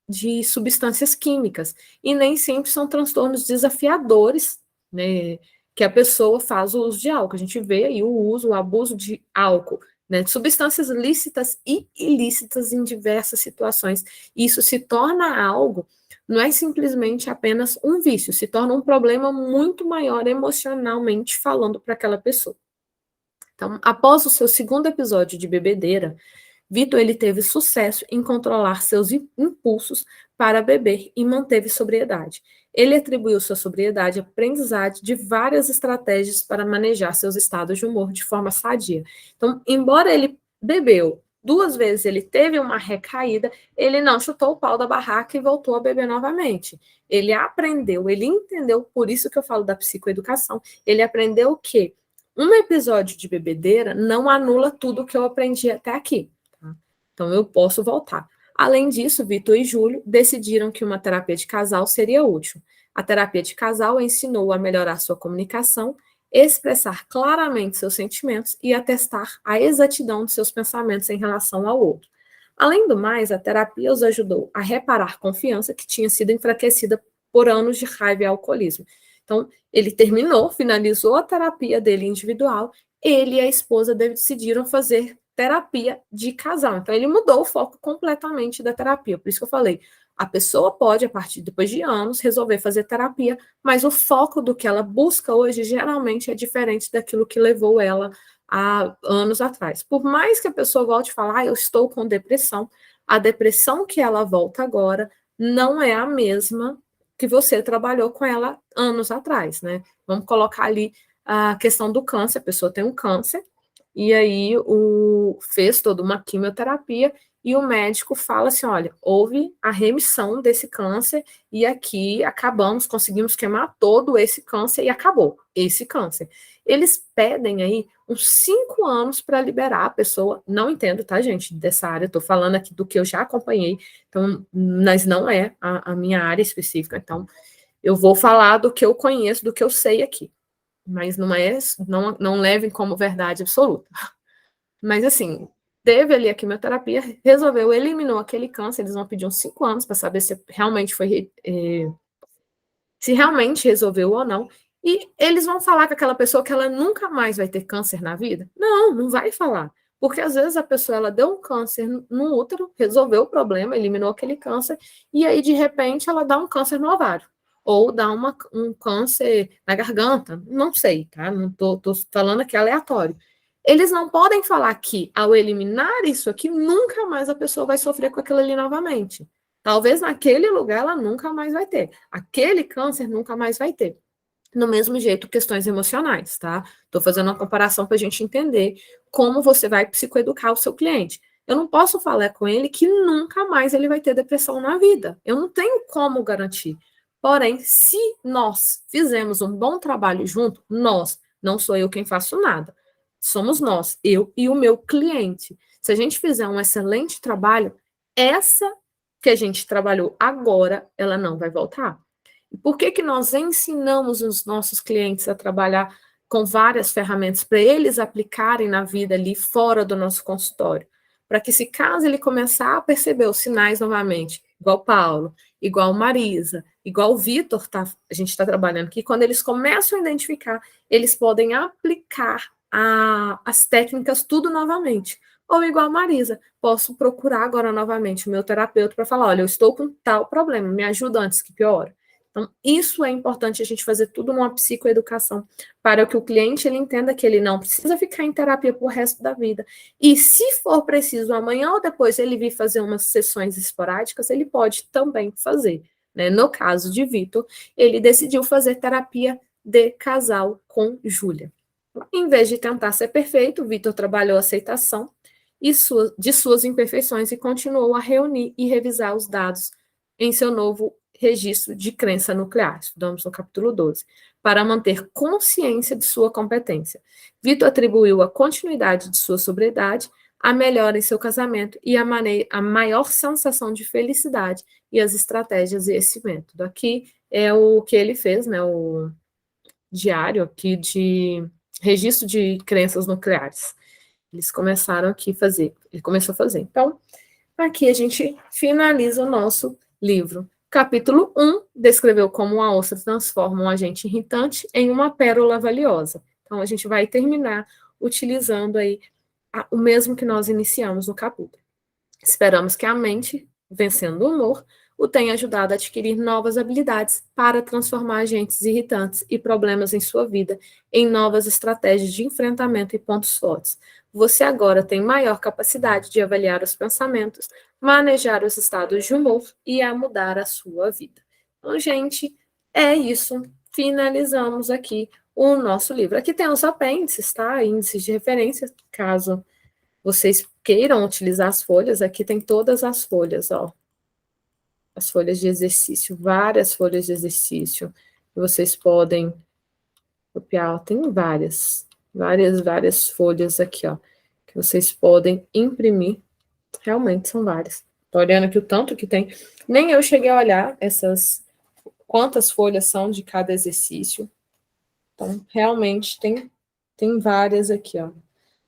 de substâncias químicas, e nem sempre são transtornos desafiadores, né, que a pessoa faz o uso de álcool. A gente vê aí o uso, o abuso de álcool, né, de substâncias lícitas e ilícitas em diversas situações. Isso se torna algo, não é simplesmente apenas um vício, se torna um problema muito maior emocionalmente falando para aquela pessoa. Então, após o seu segundo episódio de bebedeira, Vitor ele teve sucesso em controlar seus impulsos para beber e manteve sobriedade. Ele atribuiu sua sobriedade à aprendizagem de várias estratégias para manejar seus estados de humor de forma sadia. Então, embora ele bebeu 2 vezes, ele teve uma recaída, ele não chutou o pau da barraca e voltou a beber novamente. Ele aprendeu, ele entendeu, por isso que eu falo da psicoeducação, ele aprendeu que um episódio de bebedeira não anula tudo que eu aprendi até aqui. Então, eu posso voltar. Além disso, Vitor e Júlio decidiram que uma terapia de casal seria útil. A terapia de casal ensinou a melhorar sua comunicação, expressar claramente seus sentimentos e atestar a exatidão de seus pensamentos em relação ao outro. Além do mais, a terapia os ajudou a reparar confiança que tinha sido enfraquecida por anos de raiva e alcoolismo. Então, ele terminou, finalizou a terapia dele individual, ele e a esposa decidiram fazer terapia de casal. Então, ele mudou o foco completamente da terapia. Por isso que eu falei, a pessoa pode, a partir depois de anos, resolver fazer terapia, mas o foco do que ela busca hoje geralmente é diferente daquilo que levou ela há anos atrás. Por mais que a pessoa volte a falar, eu estou com depressão, a depressão que ela volta agora não é a mesma que você trabalhou com ela anos atrás, né? Vamos colocar ali a questão do câncer, a pessoa tem um câncer, e aí fez toda uma quimioterapia, e o médico fala assim, olha, houve a remissão desse câncer e aqui acabamos, conseguimos queimar todo esse câncer e acabou esse câncer. Eles pedem aí uns 5 anos para liberar a pessoa, não entendo, tá, gente, dessa área, estou falando aqui do que eu já acompanhei, então, mas não é a minha área específica, então eu vou falar do que eu conheço, do que eu sei aqui, mas não levem como verdade absoluta. Mas assim, teve ali a quimioterapia, resolveu, eliminou aquele câncer, eles vão pedir uns 5 anos para saber se realmente se realmente resolveu ou não. E eles vão falar com aquela pessoa que ela nunca mais vai ter câncer na vida? Não, não vai falar. Porque às vezes a pessoa ela deu um câncer no útero, resolveu o problema, eliminou aquele câncer, e aí de repente ela dá um câncer no ovário. Ou dá um câncer na garganta, não sei, tá? Não tô falando aqui aleatório. Eles não podem falar que, ao eliminar isso aqui, nunca mais a pessoa vai sofrer com aquilo ali novamente. Talvez naquele lugar ela nunca mais vai ter. Aquele câncer nunca mais vai ter. No mesmo jeito, questões emocionais, tá? Estou fazendo uma comparação para a gente entender como você vai psicoeducar o seu cliente. Eu não posso falar com ele que nunca mais ele vai ter depressão na vida. Eu não tenho como garantir. Porém, se nós fizemos um bom trabalho junto, nós, não sou eu quem faço nada, somos nós, eu e o meu cliente. Se a gente fizer um excelente trabalho, essa que a gente trabalhou agora, ela não vai voltar. E por que nós ensinamos os nossos clientes a trabalhar com várias ferramentas para eles aplicarem na vida ali fora do nosso consultório? Para que, se caso ele começar a perceber os sinais novamente, igual Paulo, igual Marisa, igual o Vitor, a gente está trabalhando aqui, quando eles começam a identificar, eles podem aplicar as técnicas tudo novamente. Ou igual Marisa, posso procurar agora novamente o meu terapeuta para falar, olha, eu estou com tal problema, me ajuda antes que piore. Então, isso é importante a gente fazer tudo numa psicoeducação, para que o cliente ele entenda que ele não precisa ficar em terapia por resto da vida. E se for preciso, amanhã ou depois ele vir fazer umas sessões esporádicas, ele pode também fazer. Né? No caso de Vitor, ele decidiu fazer terapia de casal com Júlia. Em vez de tentar ser perfeito, Vitor trabalhou a aceitação de suas imperfeições e continuou a reunir e revisar os dados em seu novo registro de crença nuclear, estudamos no capítulo 12, para manter consciência de sua competência. Vitor atribuiu a continuidade de sua sobriedade, a melhora em seu casamento e a maior sensação de felicidade e as estratégias desse método. Aqui é o que ele fez, né, o diário aqui de registro de crenças nucleares. Eles começaram aqui a fazer, ele começou a fazer. Então, aqui a gente finaliza o nosso livro. Capítulo 1 descreveu como uma ostra transforma um agente irritante em uma pérola valiosa. Então, a gente vai terminar utilizando aí o mesmo que nós iniciamos no capítulo. Esperamos que a mente, vencendo o humor, o tenha ajudado a adquirir novas habilidades para transformar agentes irritantes e problemas em sua vida em novas estratégias de enfrentamento e pontos fortes. Você agora tem maior capacidade de avaliar os pensamentos, manejar os estados de humor e a mudar a sua vida. Então, gente, é isso. Finalizamos aqui o nosso livro. Aqui tem os apêndices, tá? Índices de referência, caso vocês queiram utilizar as folhas. Aqui tem todas as folhas, ó. As folhas de exercício, várias folhas de exercício. Vocês podem copiar, tem várias folhas aqui, ó, que vocês podem imprimir. Realmente são várias. Tô olhando aqui o tanto que tem. Nem eu cheguei a olhar quantas folhas são de cada exercício. Então, realmente tem várias aqui, ó.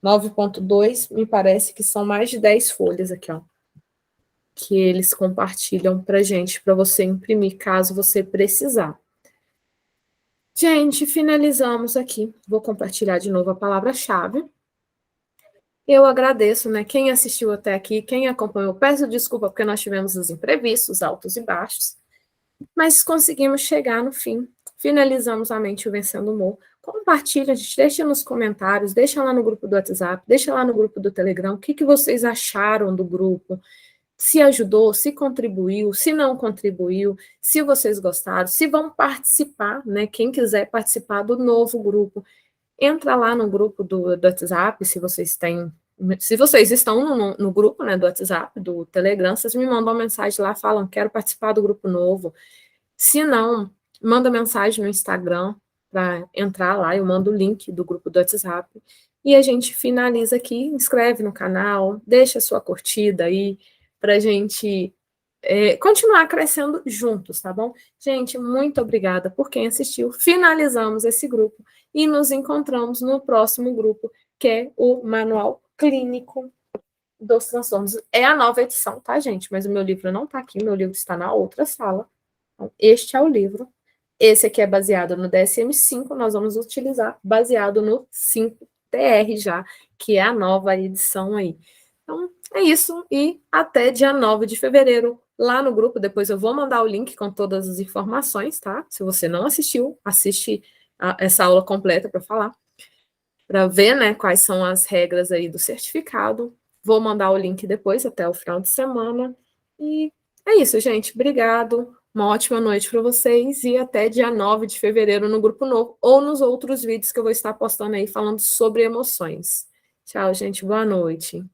9.2, me parece que são mais de 10 folhas aqui, ó, que eles compartilham pra gente, para você imprimir, caso você precisar. Gente, finalizamos aqui. Vou compartilhar de novo a palavra-chave. Eu agradeço, né, quem assistiu até aqui, quem acompanhou, peço desculpa porque nós tivemos os imprevistos, altos e baixos, mas conseguimos chegar no fim. Finalizamos a mente Vencendo o Humor. Compartilha, deixa nos comentários, deixa lá no grupo do WhatsApp, deixa lá no grupo do Telegram, o que vocês acharam do grupo, se ajudou, se contribuiu, se não contribuiu, se vocês gostaram, se vão participar, né? Quem quiser participar do novo grupo, entra lá no grupo do WhatsApp, se vocês têm Se vocês estão no grupo, né, do WhatsApp, do Telegram, vocês me mandam uma mensagem lá, falam, quero participar do grupo novo. Se não, manda mensagem no Instagram para entrar lá, eu mando o link do grupo do WhatsApp e a gente finaliza aqui, inscreve no canal, deixa a sua curtida aí para a gente continuar crescendo juntos, tá bom? Gente, muito obrigada por quem assistiu. Finalizamos esse grupo e nos encontramos no próximo grupo, que é o Manual Clínico dos Transtornos. É a nova edição, tá, gente? Mas o meu livro não está aqui, meu livro está na outra sala. Então, este é o livro. Esse aqui é baseado no DSM-5, nós vamos utilizar baseado no 5TR já, que é a nova edição aí. Então, é isso, e até dia 9 de fevereiro, lá no grupo, depois eu vou mandar o link com todas as informações, tá? Se você não assistiu, assiste essa aula completa para falar, para ver, né, quais são as regras aí do certificado. Vou mandar o link depois, até o final de semana. E é isso, gente. Obrigado. Uma ótima noite para vocês e até dia 9 de fevereiro no grupo novo ou nos outros vídeos que eu vou estar postando aí falando sobre emoções. Tchau, gente. Boa noite.